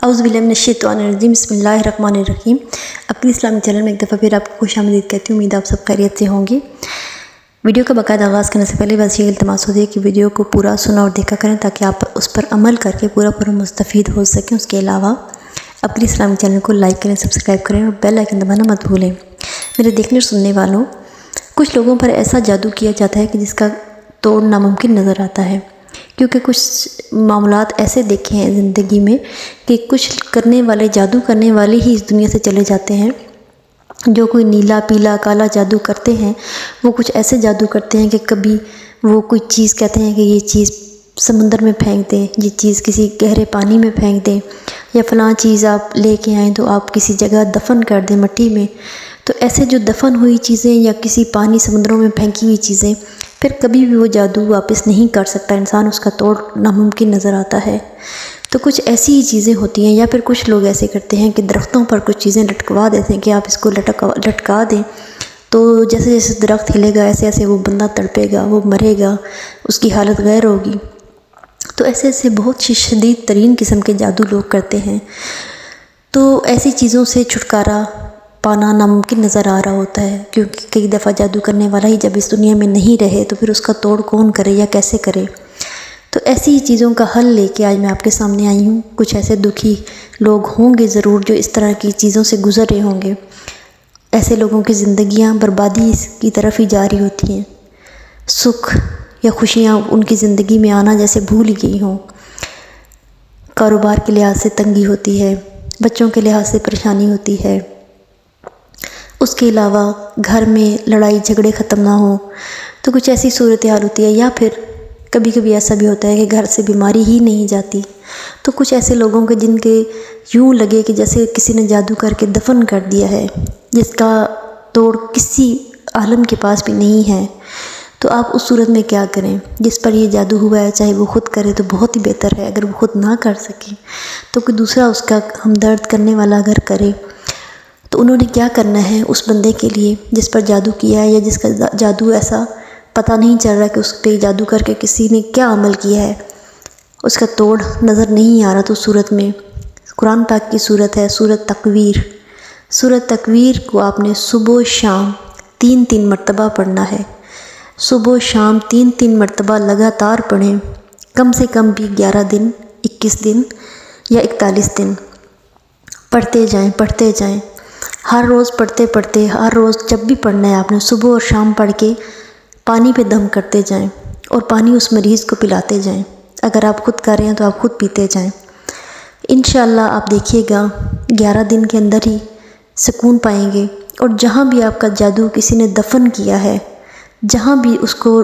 اعوذ باللہ من الشیطان الرجیم، بسم اللہ الرحمن الرحیم۔ اپنی اسلامی چینل میں ایک دفعہ پھر آپ کو خوش آمدید کہتی ہوں۔ امید آپ سب خیریت سے ہوں گے۔ ویڈیو کا باقاعدہ آغاز کرنے سے پہلے بس یہ التماس ہوتی ہے کہ ویڈیو کو پورا سنا اور دیکھا کریں تاکہ آپ اس پر عمل کر کے پورا مستفید ہو سکیں۔ اس کے علاوہ اپنی اسلامی چینل کو لائک کریں، سبسکرائب کریں اور بیل آئیکن دبانا مت بھولیں۔ میرے دیکھنے اور سننے والوں، کچھ لوگوں پر ایسا جادو کیا جاتا ہے کہ جس کا توڑ ناممکن نظر آتا ہے، کیونکہ کچھ معاملات ایسے دیکھے ہیں زندگی میں کہ کچھ کرنے والے، جادو کرنے والے ہی اس دنیا سے چلے جاتے ہیں۔ جو کوئی نیلا، پیلا، کالا جادو کرتے ہیں، وہ کچھ ایسے جادو کرتے ہیں کہ کبھی وہ کوئی چیز کہتے ہیں کہ یہ چیز سمندر میں پھینک دیں، یہ چیز کسی گہرے پانی میں پھینک دیں، یا فلاں چیز آپ لے کے آئیں تو آپ کسی جگہ دفن کر دیں مٹی میں۔ تو ایسے جو دفن ہوئی چیزیں یا کسی پانی سمندروں میں پھینکی ہوئی چیزیں، پھر کبھی بھی وہ جادو واپس نہیں کر سکتا انسان، اس کا توڑ ناممکن نظر آتا ہے۔ تو کچھ ایسی ہی چیزیں ہوتی ہیں، یا پھر کچھ لوگ ایسے کرتے ہیں کہ درختوں پر کچھ چیزیں لٹکوا دیتے ہیں کہ آپ اس کو لٹکا دیں تو جیسے جیسے درخت ہلے گا ایسے ایسے وہ بندہ تڑپے گا، وہ مرے گا، اس کی حالت غیر ہوگی۔ تو ایسے ایسے بہت شدید ترین قسم کے جادو لوگ کرتے ہیں۔ تو ایسی چیزوں سے چھٹکارا پانا ناممکن نظر آ رہا ہوتا ہے، کیونکہ کئی دفعہ جادو کرنے والا ہی جب اس دنیا میں نہیں رہے تو پھر اس کا توڑ کون کرے یا کیسے کرے۔ تو ایسی چیزوں کا حل لے کے آج میں آپ کے سامنے آئی ہوں۔ کچھ ایسے دکھی لوگ ہوں گے ضرور جو اس طرح کی چیزوں سے گزر رہے ہوں گے۔ ایسے لوگوں کی زندگیاں بربادی کی طرف ہی جاری ہوتی ہیں، سکھ یا خوشیاں ان کی زندگی میں آنا جیسے بھول ہی گئی ہوں۔ کاروبار کے لحاظ سے تنگی ہوتی ہے، بچوں کے لحاظ سے پریشانی ہوتی ہے، اس کے علاوہ گھر میں لڑائی جھگڑے ختم نہ ہوں تو کچھ ایسی صورتحال ہوتی ہے، یا پھر کبھی کبھی ایسا بھی ہوتا ہے کہ گھر سے بیماری ہی نہیں جاتی۔ تو کچھ ایسے لوگوں کے جن کے یوں لگے کہ جیسے کسی نے جادو کر کے دفن کر دیا ہے، جس کا توڑ کسی عالم کے پاس بھی نہیں ہے، تو آپ اس صورت میں کیا کریں؟ جس پر یہ جادو ہوا ہے چاہے وہ خود کرے تو بہت ہی بہتر ہے، اگر وہ خود نہ کر سکے تو کوئی دوسرا اس کا ہمدرد کرنے والا اگر کرے تو انہوں نے کیا کرنا ہے اس بندے کے لیے جس پر جادو کیا ہے، یا جس کا جادو ایسا پتہ نہیں چل رہا کہ اس پہ جادو کر کے کسی نے کیا عمل کیا ہے، اس کا توڑ نظر نہیں آ رہا، تو صورت میں قرآن پاک کی صورت ہے سورۃ تکویر۔ سورۃ تکویر کو آپ نے صبح و شام 3 مرتبہ پڑھنا ہے۔ صبح و شام 3 مرتبہ لگاتار پڑھیں، کم سے کم بھی 11 دن، 21 دن یا 41 دن پڑھتے جائیں۔ ہر روز پڑھتے ہر روز جب بھی پڑھنا ہے آپ نے صبح اور شام پڑھ کے پانی پہ دم کرتے جائیں اور پانی اس مریض کو پلاتے جائیں۔ اگر آپ خود کر رہے ہیں تو آپ خود پیتے جائیں۔ انشاءاللہ آپ دیکھیے گا 11 دن کے اندر ہی سکون پائیں گے، اور جہاں بھی آپ کا جادو کسی نے دفن کیا ہے، جہاں بھی اس کو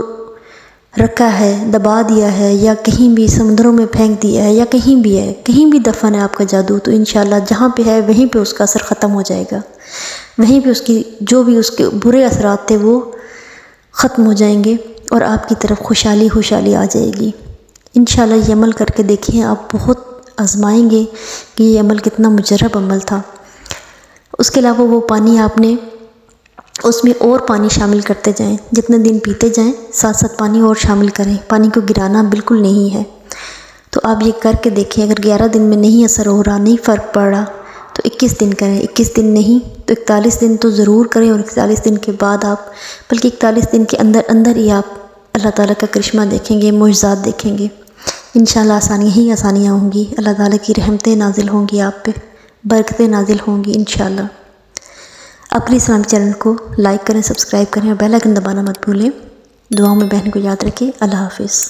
رکھا ہے، دبا دیا ہے، یا کہیں بھی سمندروں میں پھینک دیا ہے، یا کہیں بھی دفن ہے آپ کا جادو، تو انشاءاللہ جہاں پہ ہے وہیں پہ اس کا اثر ختم ہو جائے گا، وہیں پہ اس کی جو بھی اس کے برے اثرات تھے وہ ختم ہو جائیں گے، اور آپ کی طرف خوشحالی آ جائے گی۔ انشاءاللہ یہ عمل کر کے دیکھیں، آپ بہت آزمائیں گے کہ یہ عمل کتنا مجرب عمل تھا۔ اس کے علاوہ وہ پانی آپ نے اس میں اور پانی شامل کرتے جائیں، جتنے دن پیتے جائیں ساتھ ساتھ پانی اور شامل کریں، پانی کو گرانا بالکل نہیں ہے۔ تو آپ یہ کر کے دیکھیں، اگر 11 دن میں نہیں اثر ہو رہا، نہیں فرق پڑ رہا تو 21 دن کریں، 21 دن نہیں تو 41 دن تو ضرور کریں، اور 41 دن کے بعد آپ بلکہ 41 دن کے اندر ہی آپ اللہ تعالیٰ کا کرشمہ دیکھیں گے، معجزات دیکھیں گے۔ انشاءاللہ آسانیاں ہوں گی، اللہ تعالیٰ کی رحمتیں نازل ہوں گی آپ پہ، برکتیں نازل ہوں گی انشاءاللہ۔ اپنی اسلامی چینل کو لائک کریں، سبسکرائب کریں اور بیل آئیکن دبانا مت بھولیں۔ دعاؤں میں بہن کو یاد رکھیں۔ اللہ حافظ۔